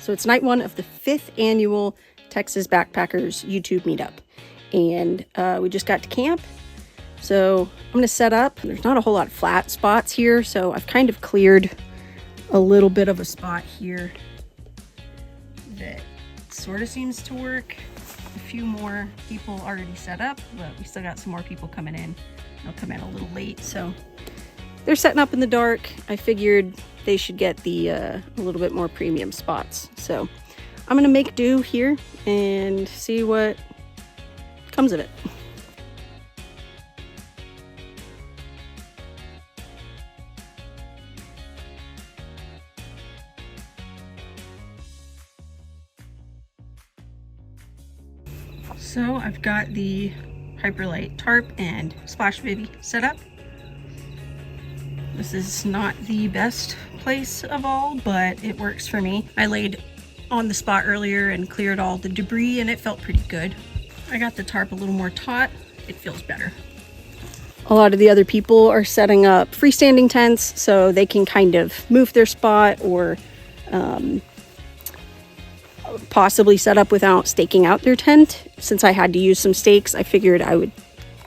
So it's night 1 of the 5th annual Texas Backpackers YouTube Meetup. And we just got to camp. So I'm going to set up. There's not a whole lot of flat spots here, so I've kind of cleared a little bit of a spot here that sort of seems to work. A few more people already set up, but we still got some more people coming in. They'll come in a little late, so they're setting up in the dark. I figured they should get the a little bit more premium spots. So I'm gonna make do here and see what comes of it. So I've got the Hyperlight tarp and Splash Baby set up. This is not the best place of all, but it works for me. I laid on the spot earlier and cleared all the debris and it felt pretty good. I got the tarp a little more taut. It feels better. A lot of the other people are setting up freestanding tents so they can kind of move their spot or possibly set up without staking out their tent. Since I had to use some stakes, I figured I would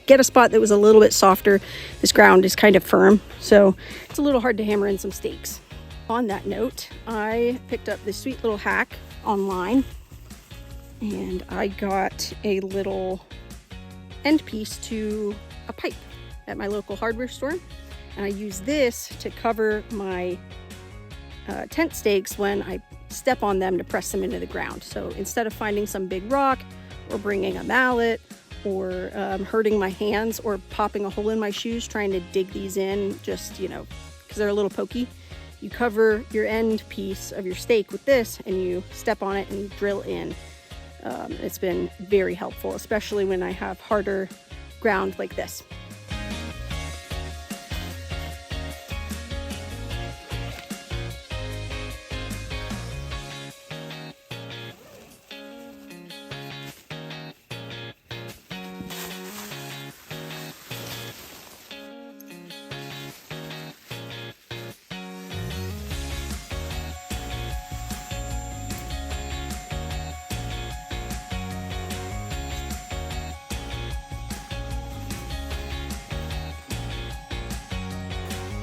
get a spot that was a little bit softer. This ground is kind of firm, so it's a little hard to hammer in some stakes. On that note, I picked up this sweet little hack online, and I got a little end piece to a pipe at my local hardware store, and I use this to cover my tent stakes when I step on them to press them into the ground. So instead of finding some big rock or bringing a mallet or hurting my hands or popping a hole in my shoes trying to dig these in, just, you know, because they're a little pokey, you cover your end piece of your stake with this and you step on it and you drill in. It's been very helpful, especially when I have harder ground like this.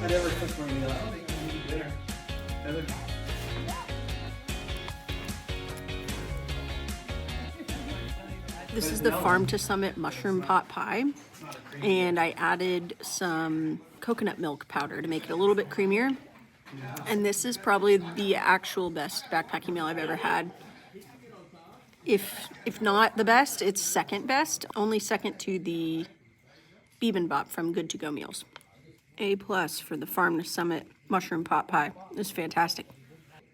I never cooked my meal. I don't think I need dinner. Heather? This is the Farm to Summit mushroom pot pie, and I added some coconut milk powder to make it a little bit creamier. And this is probably the actual best backpacking meal I've ever had. If not the best, it's second best. Only second to the bibimbap from Good To Go Meals. A+ for the Farm to Summit mushroom pot pie. It's fantastic.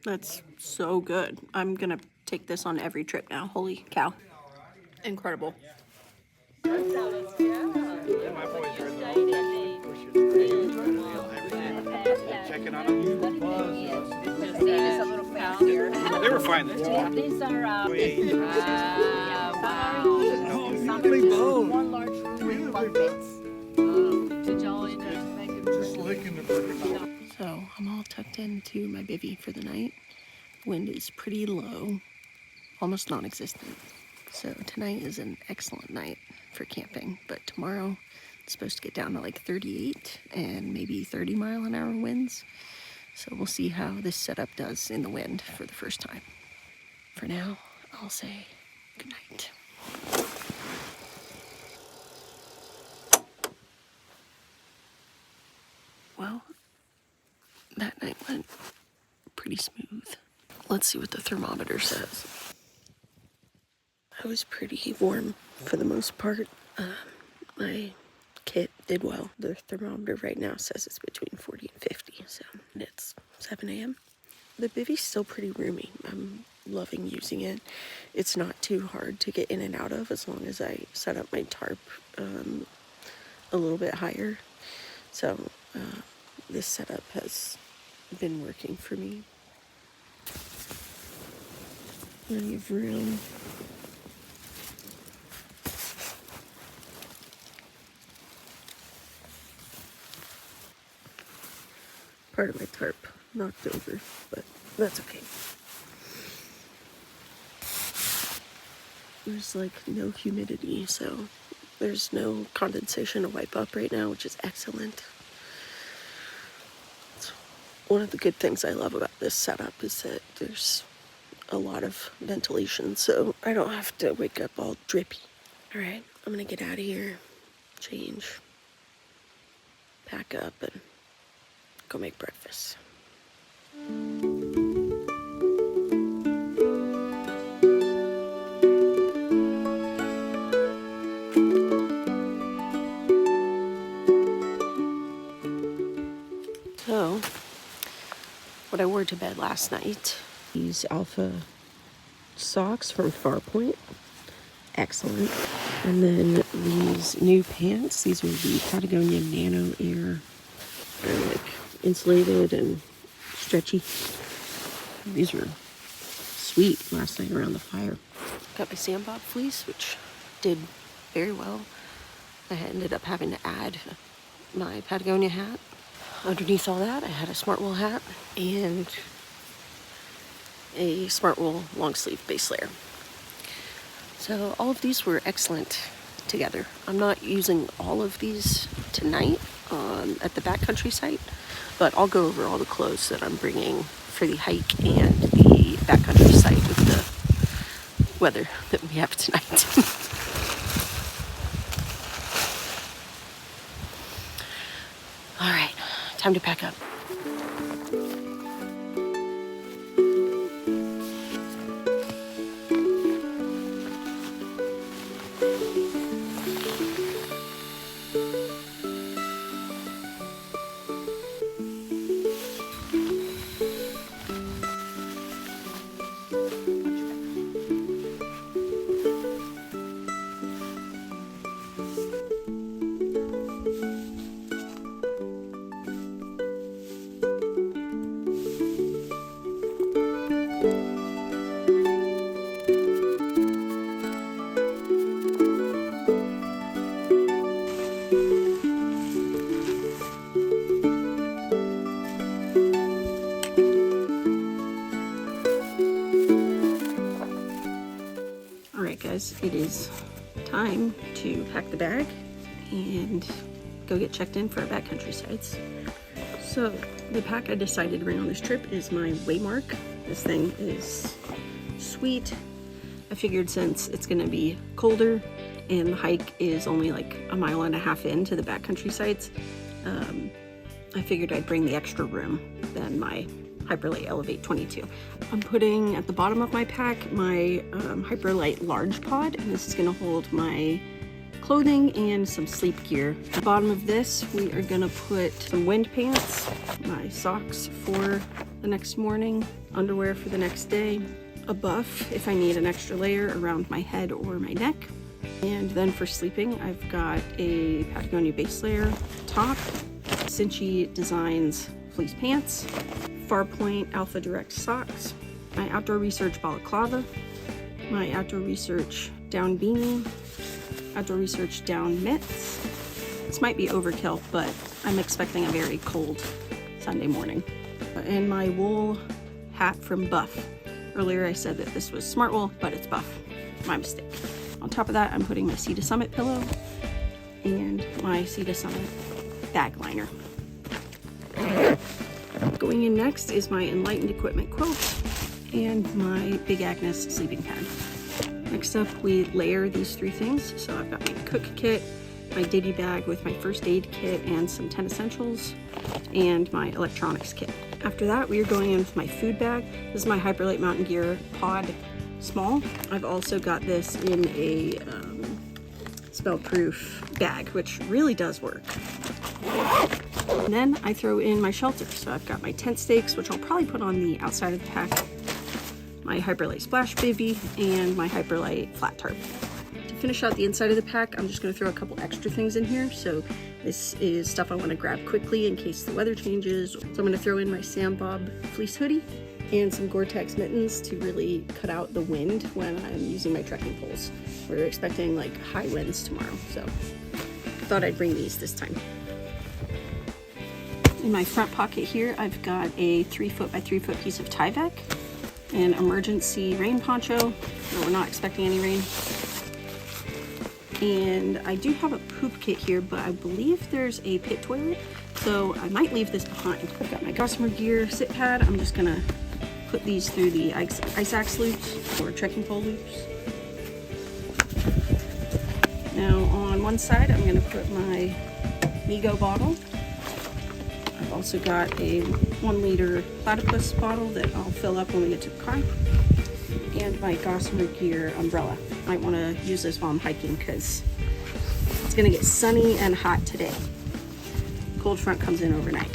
That's so good. I'm gonna take this on every trip now. Holy cow. Incredible. Checking on them. They were fine. These are one large room bunk beds. So I'm all tucked into my bivvy for the night. Wind is pretty low, almost non-existent. So tonight is an excellent night for camping, but tomorrow it's supposed to get down to like 38 and maybe 30-mile-an-hour winds. So we'll see how this setup does in the wind for the first time. For now, I'll say good night. Well, that night went pretty smooth. Let's see what the thermometer says. I was pretty warm for the most part. My kit did well. The thermometer right now says it's between 40 and 50, so it's 7 a.m. The bivvy's still pretty roomy. I'm loving using it. It's not too hard to get in and out of as long as I set up my tarp a little bit higher. So this setup has been working for me. Plenty of room. Part of my tarp knocked over, but that's okay. there's like no humidity, so there's no condensation to wipe up right now, which is excellent. It's one of the good things I love about this setup is that there's a lot of ventilation, so I don't have to wake up all drippy. All right, I'm gonna get out of here, change, pack up, and go make breakfast. So, what I wore to bed last night, these Alpha socks from Farpoint, excellent. And then these new pants, these are the Patagonia Nano Air. They're like insulated and stretchy. These were sweet last night around the fire. Got my sandbob fleece, which did very well. I ended up having to add my Patagonia hat. Underneath all that, I had a smart wool hat and a smart wool long sleeve base layer. So all of these were excellent together. I'm not using all of these tonight at the backcountry site, but I'll go over all the clothes that I'm bringing for the hike and the backcountry site with the weather that we have tonight. All right, time to pack up. It is time to pack the bag and go get checked in for our backcountry sites. So the pack I decided to bring on this trip is my Waymark. This thing is sweet. I figured since it's gonna be colder and the hike is only like 1.5 miles into the backcountry sites, I figured I'd bring the extra room than my Hyperlite Elevate 22. I'm putting at the bottom of my pack my Hyperlite Large Pod, and this is gonna hold my clothing and some sleep gear. At the bottom of this, we are gonna put some wind pants, my socks for the next morning, underwear for the next day, a buff if I need an extra layer around my head or my neck. And then for sleeping, I've got a Patagonia base layer top, Cinchi Designs fleece pants, Farpoint Alpha Direct socks, my Outdoor Research balaclava, my Outdoor Research down beanie, Outdoor Research down mitts. This might be overkill, but I'm expecting a very cold Sunday morning. And my wool hat from Buff. Earlier I said that this was smart wool, but it's Buff. My mistake. On top of that, I'm putting my Sea to Summit pillow and my Sea to Summit bag liner. Going in next is my Enlightened Equipment quilt and my Big Agnes sleeping pad. Next up, we layer these 3 things. So I've got my cook kit, my ditty bag with my first aid kit and some 10 essentials, and my electronics kit. After that, we are going in with my food bag. This is my Hyperlite Mountain Gear Pod Small. I've also got this in a smell-proof bag, which really does work. And then I throw in my shelter. So I've got my tent stakes, which I'll probably put on the outside of the pack, my Hyperlite Splash Bivy, and my Hyperlite Flat Tarp. To finish out the inside of the pack, I'm just going to throw a couple extra things in here. So this is stuff I want to grab quickly in case the weather changes. So I'm going to throw in my Sandbob fleece hoodie and some Gore-Tex mittens to really cut out the wind when I'm using my trekking poles. We're expecting like high winds tomorrow, so I thought I'd bring these this time. In my front pocket here, I've got a 3 foot by 3 foot piece of Tyvek an emergency rain poncho. No, we're not expecting any rain. And I do have a poop kit here, but I believe there's a pit toilet, so I might leave this behind. I've got my Gossamer Gear sit pad. I'm just gonna put these through the ice axe loops or trekking pole loops. Now on one side, I'm gonna put my Migo bottle. I've also got a 1 liter platypus bottle that I'll fill up when we get to the car. And my Gossamer Gear umbrella. Might want to use this while I'm hiking because it's going to get sunny and hot today. Cold front comes in overnight.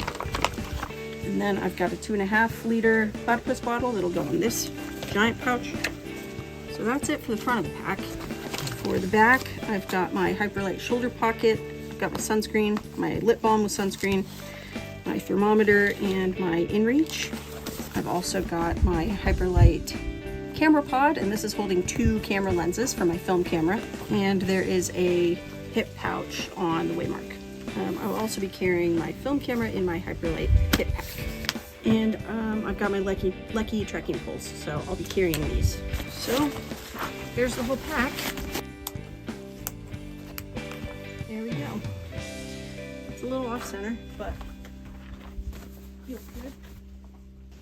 And then I've got a 2.5 liter platypus bottle that'll go in this giant pouch. So that's it for the front of the pack. For the back, I've got my Hyperlight shoulder pocket. I've got my sunscreen, my lip balm with sunscreen, my thermometer, and my InReach. I've also got my Hyperlight camera pod, and this is holding 2 camera lenses for my film camera, and there is a hip pouch on the Waymark. I'll also be carrying my film camera in my Hyperlight kit pack, and I've got my Lucky trekking poles, so I'll be carrying these. So there's the whole pack. There we go. It's a little off center, but feels good.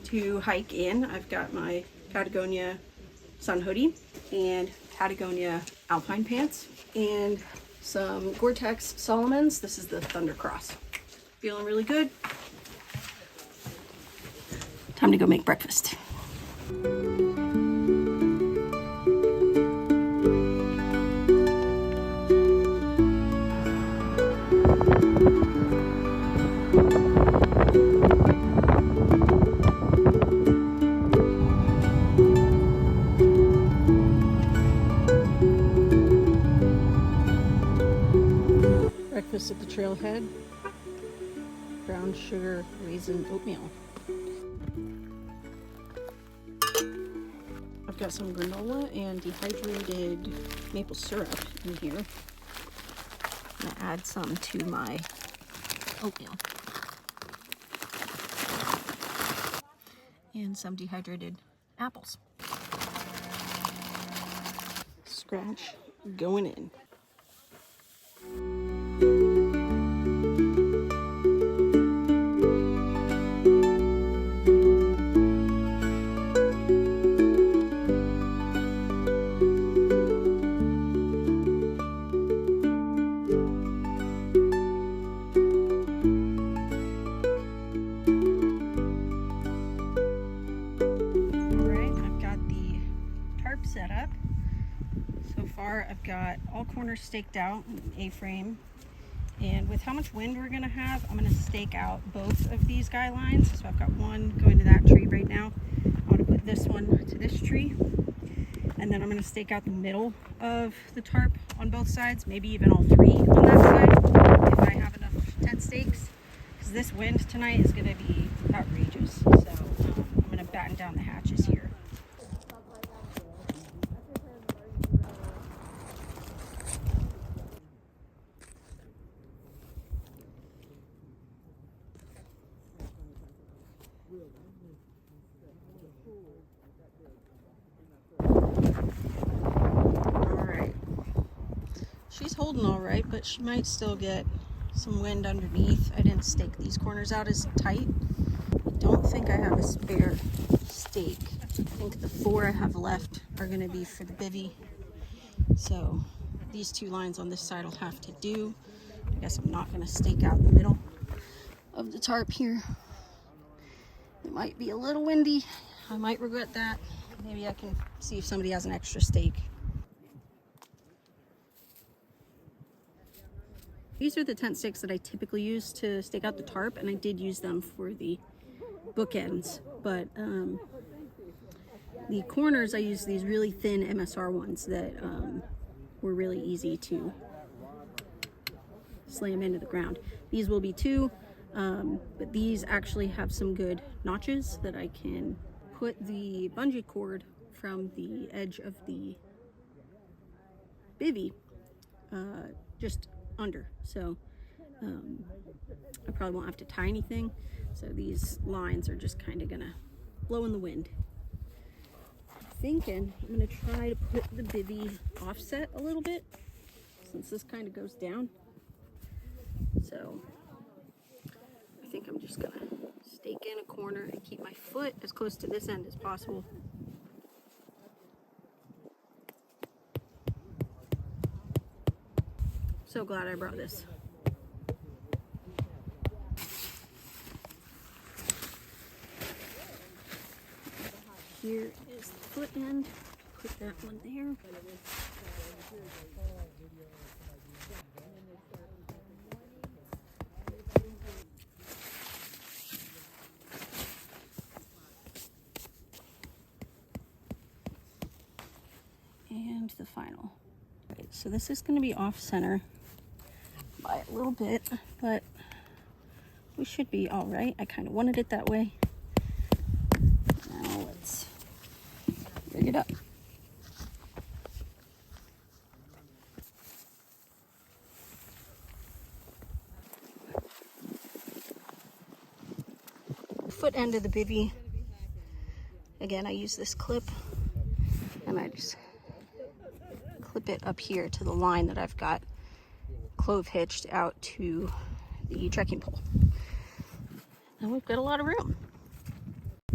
To hike in, I've got my Patagonia sun hoodie and Patagonia alpine pants and some Gore-Tex Solomons. This is the Thunder Cross. Feeling really good. Time to go make breakfast. Breakfast at the trailhead, brown sugar raisin oatmeal. I've got some granola and dehydrated maple syrup in here. I'm gonna add some to my oatmeal. And some dehydrated apples. Scratch going in. Set up. So far I've got all corners staked out in A-frame, and with how much wind we're gonna have, I'm gonna stake out both of these guy lines. So I've got one going to that tree right now. I'm gonna put this one to this tree, and then I'm gonna stake out the middle of the tarp on both sides, maybe even all 3 on that side if I have enough tent stakes, because this wind tonight is gonna be outrageous. So I'm gonna batten down the hatches here. Alright, she's holding all right, but she might still get some wind underneath. I didn't stake these corners out as tight. I don't think I have a spare stake. I think the 4 I have left are going to be for the bivvy. So these 2 lines on this side will have to do. I guess I'm not going to stake out the middle of the tarp here. It might be a little windy. I might regret that. Maybe I can see if somebody has an extra stake. These are the tent stakes that I typically use to stake out the tarp, and I did use them for the bookends, but the corners I used these really thin MSR ones that were really easy to slam into the ground. These will be 2, but these actually have some good notches that I can put the bungee cord from the edge of the bivvy just under, so I probably won't have to tie anything. So these lines are just kind of gonna blow in the wind. thinking I'm gonna try to put the bivvy offset a little bit since this kind of goes down. So I think I'm just gonna stake in a corner and keep my foot as close to this end as possible. So glad I brought this. Here is the foot end. Put that one there. And the final. Right, so this is going to be off center by a little bit, but we should be all right. I kind of wanted it that way. Now let's rig it up. Foot end of the bivvy. Again, I use this clip and I just clip it up here to the line that I've got clove hitched out to the trekking pole. And we've got a lot of room.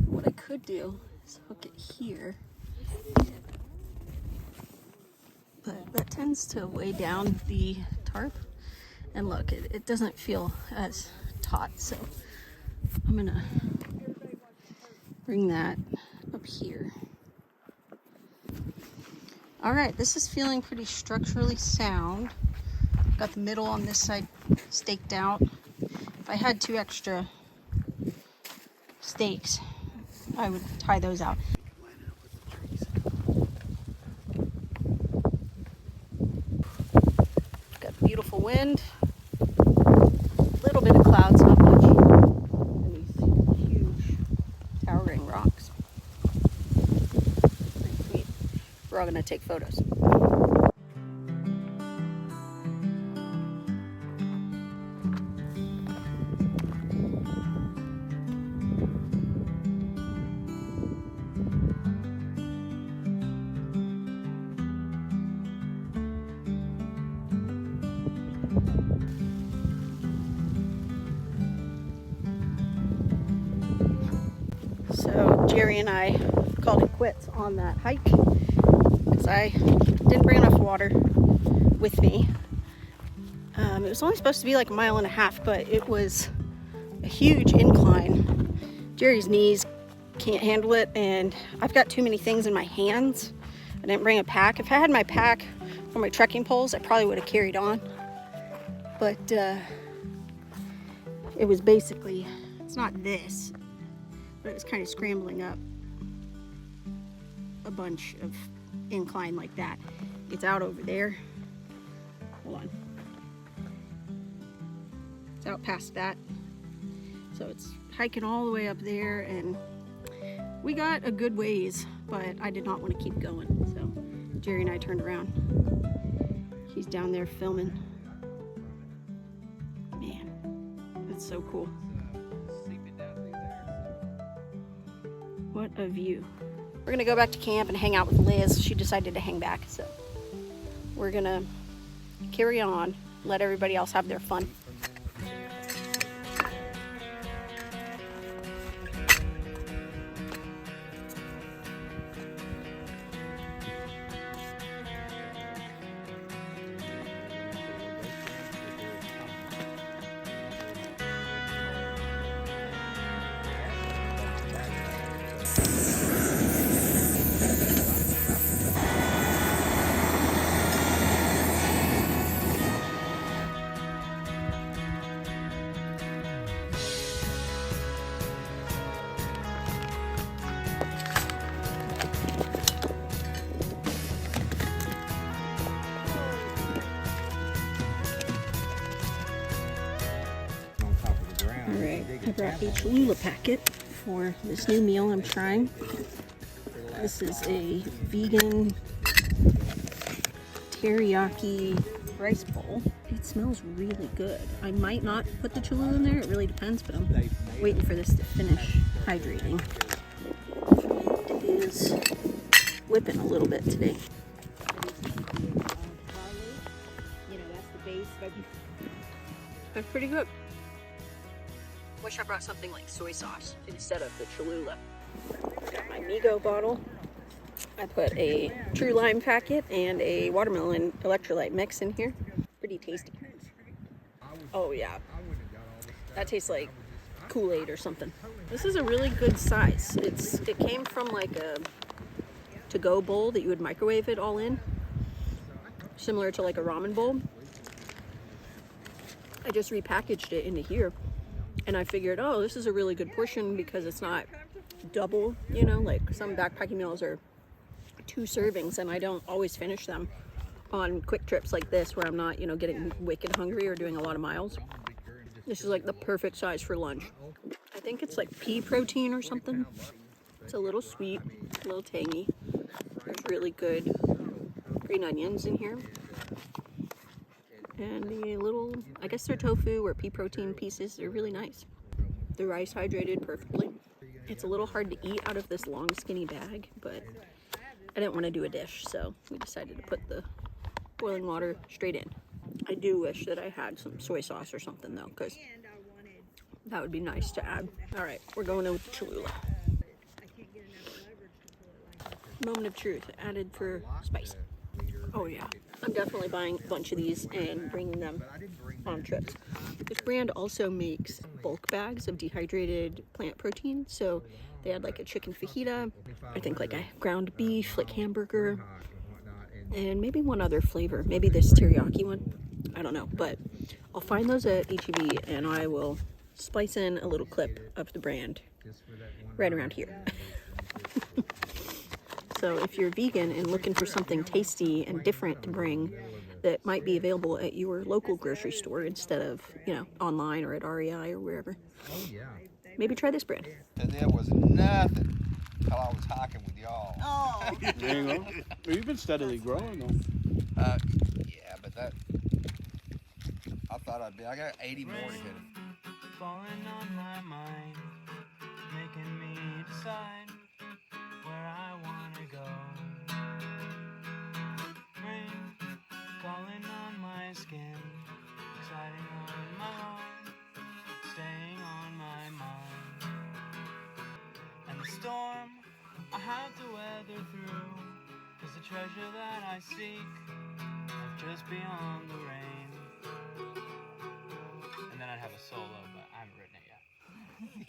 What I could do is hook it here, but that tends to weigh down the tarp. And look, it doesn't feel as taut, so I'm gonna bring that up here. All right, this is feeling pretty structurally sound. Got the middle on this side staked out. If I had 2 extra stakes, I would tie those out. Got beautiful wind, a little bit of clouds, not much, and these huge towering rocks. Pretty sweet. We're all gonna take photos. So Jerry and I called it quits on that hike because I didn't bring enough water with me. It was only supposed to be like 1.5 miles, but it was a huge incline. Jerry's knees can't handle it, and I've got too many things in my hands. I didn't bring a pack. If I had my pack or my trekking poles, I probably would have carried on. But it was basically, it's not this, but it was kind of scrambling up a bunch of incline like that. It's out over there. Hold on. It's out past that. So it's hiking all the way up there, and we got a good ways, but I did not want to keep going. So Jerry and I turned around. He's down there filming. Man, that's so cool. What a view. We're gonna go back to camp and hang out with Liz. She decided to hang back, so we're gonna carry on, let everybody else have their fun. I brought a Cholula packet for this new meal I'm trying. This is a vegan teriyaki rice bowl. It smells really good. I might not put the Cholula in there, it really depends, but I'm waiting for this to finish hydrating. It is whipping a little bit today. You know, that's the base. That's pretty good. Wish I brought something like soy sauce instead of the Cholula. Got my Migo bottle. I put a True Lime packet and a watermelon electrolyte mix in here. Pretty tasty. Oh yeah, that tastes like Kool-Aid or something. This is a really good size. It came from like a to-go bowl that you would microwave it all in, similar to like a ramen bowl. I just repackaged it into here, and I figured, oh, this is a really good portion because it's not double, you know, like some backpacking meals are 2 servings, and I don't always finish them on quick trips like this where I'm not, you know, getting wicked hungry or doing a lot of miles. This is like the perfect size for lunch. I think it's like pea protein or something. It's a little sweet, a little tangy. There's really good green onions in here. And the little, I guess they're tofu or pea protein pieces. They're really nice. The rice hydrated perfectly. It's a little hard to eat out of this long skinny bag, but I didn't want to do a dish, so we decided to put the boiling water straight in. I do wish that I had some soy sauce or something though, because that would be nice to add. All right, we're going in with the Cholula. Moment of truth, added for spice. Oh yeah, I'm definitely buying a bunch of these and bringing them on trips. This brand also makes bulk bags of dehydrated plant protein, so they had like a chicken fajita, I think like a ground beef, like hamburger, and maybe one other flavor, maybe this teriyaki one. I don't know, but I'll find those at HEB and I will splice in a little clip of the brand right around here. So if you're vegan and looking for something tasty and different to bring that might be available at your local grocery store instead of, you know, online or at REI or wherever, maybe try this brand. And there was nothing till I was hiking with y'all. Oh. There you go. Well, you've been steadily growing though. Yeah, but that, I thought I got 80 more to hit him. Falling on my mind, making me decide where I wanna go. Rain, calling on my skin, exciting on my heart, staying on my mind. And the storm I have to weather through is the treasure that I seek, just beyond the rain. And then I'd have a solo, but I haven't written it yet.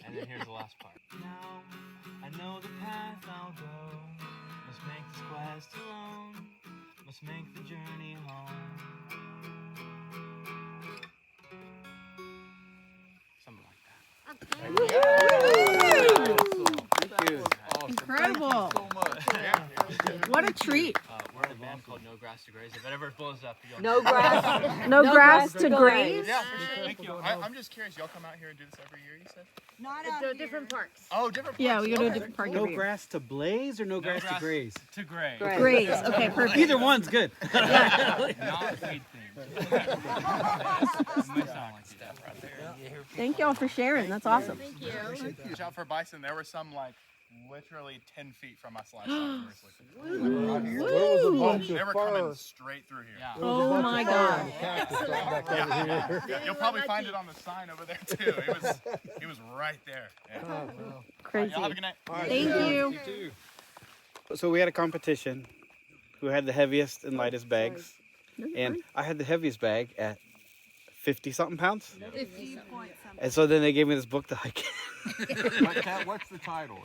And then here's the last part. Now I know the path I'll go. Must make this quest alone. Must make the journey home. Something like that. Thank you. Incredible. So much. What a treat. We're in a band called No Grass to Graze. If it ever blows up, you'll No grass, no grass to graze. Yeah, for sure. Thank you. I'm just curious. Y'all come out here and do this every year, you said? Not out here. different parks. Oh, different parts. Yeah, we go to a different park No every year. grass to blaze or no grass to graze? to graze. Graze. Okay, perfect. Either one's good. Not feed things. It might sound like that right there. Thank y'all for sharing. That's awesome. Thank you. Watch out for bison. There were some like literally 10 feet from us last time. We were sleeping. There was a bunch They of were fur. coming straight through here. Yeah. Oh my God. Cactus right back over here. Yeah, you'll probably find it on the sign over there too. It was right there. Yeah. Crazy. Y'all have a good night. Thank you. So we had a competition who had the heaviest and lightest bags. And I had the heaviest bag at 50 something pounds. 50 point something. And so then they gave me this book to hike. What's the title?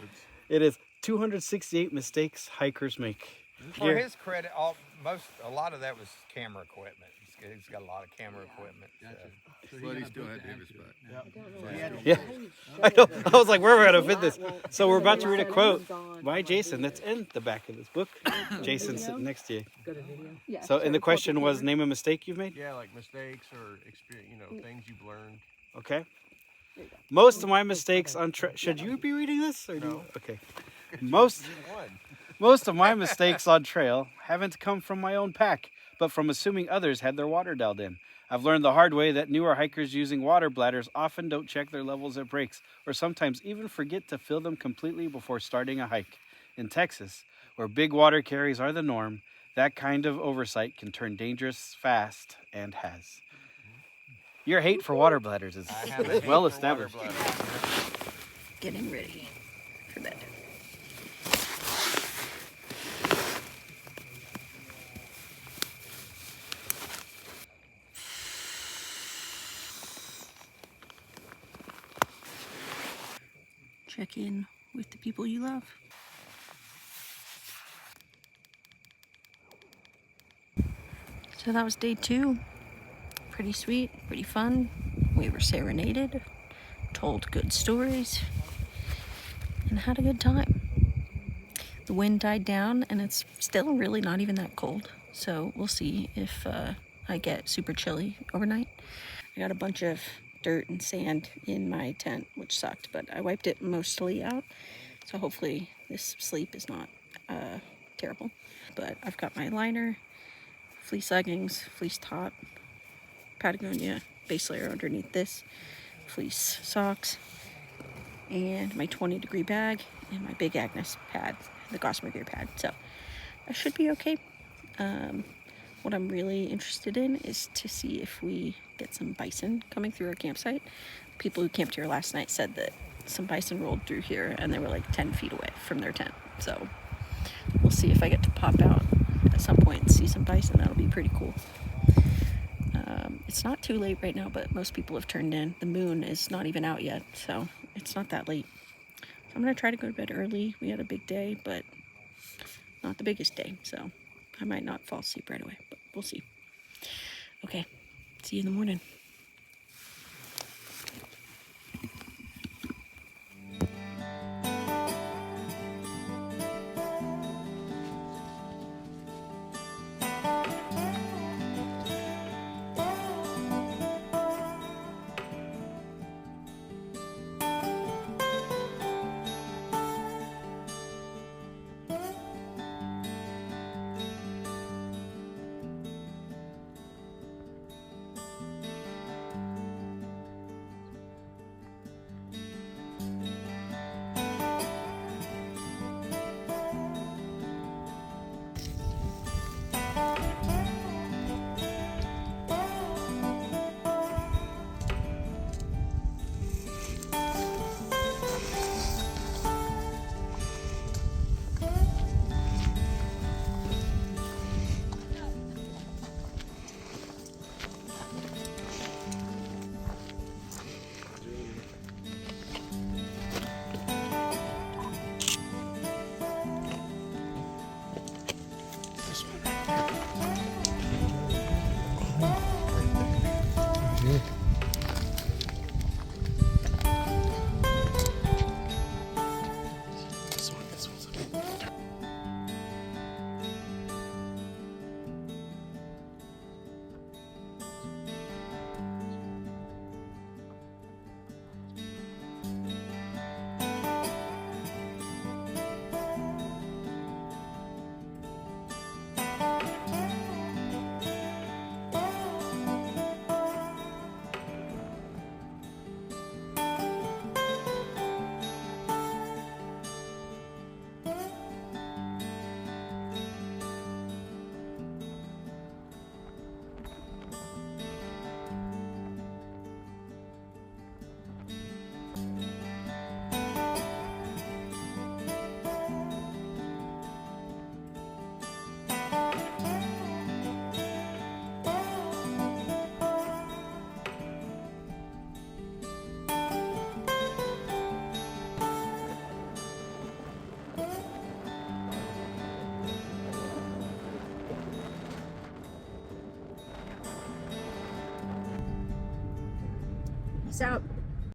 It is 268 Mistakes Hikers Make. For his credit, a lot of that was camera equipment. He's got a lot of camera equipment. But he still had to have his back. Yeah, I know. I was like, where are we going to fit this? So we're about to read a quote by Jason that's in the back of this book. Jason's sitting next to you. So, and the question was, name a mistake you've made? Yeah, like mistakes or experience, things you've learned. Okay. Most of my mistakes on should you be reading this? Or no. Okay. Most of my mistakes on trail haven't come from my own pack, but from assuming others had their water dialed in. I've learned the hard way that newer hikers using water bladders often don't check their levels at breaks, or sometimes even forget to fill them completely before starting a hike. In Texas, where big water carries are the norm, that kind of oversight can turn dangerous fast and has. Your hate for water bladders is I have a hate well for established. water bladders. Getting ready for bed. Check in with the people you love. So that was day 2. Pretty sweet, pretty fun. We were serenaded, told good stories, and had a good time. The wind died down and it's still really not even that cold. So we'll see if I get super chilly overnight. I got a bunch of dirt and sand in my tent, which sucked, but I wiped it mostly out. So hopefully this sleep is not terrible. But I've got my liner, fleece leggings, fleece top, Patagonia base layer underneath this, fleece socks, and my 20-degree bag, and my Big Agnes pad, the Gossamer Gear pad. So I should be okay. What I'm really interested in is to see if we get some bison coming through our campsite. People who camped here last night said that some bison rolled through here and they were like 10 feet away from their tent. So we'll see if I get to pop out at some point and see some bison. That'll be pretty cool. It's not too late right now, but most people have turned in. The moon is not even out yet, so it's not that late. So I'm gonna try to go to bed early. We had a big day, but not the biggest day, so I might not fall asleep right away, but we'll see. Okay, see you in the morning. Peace out.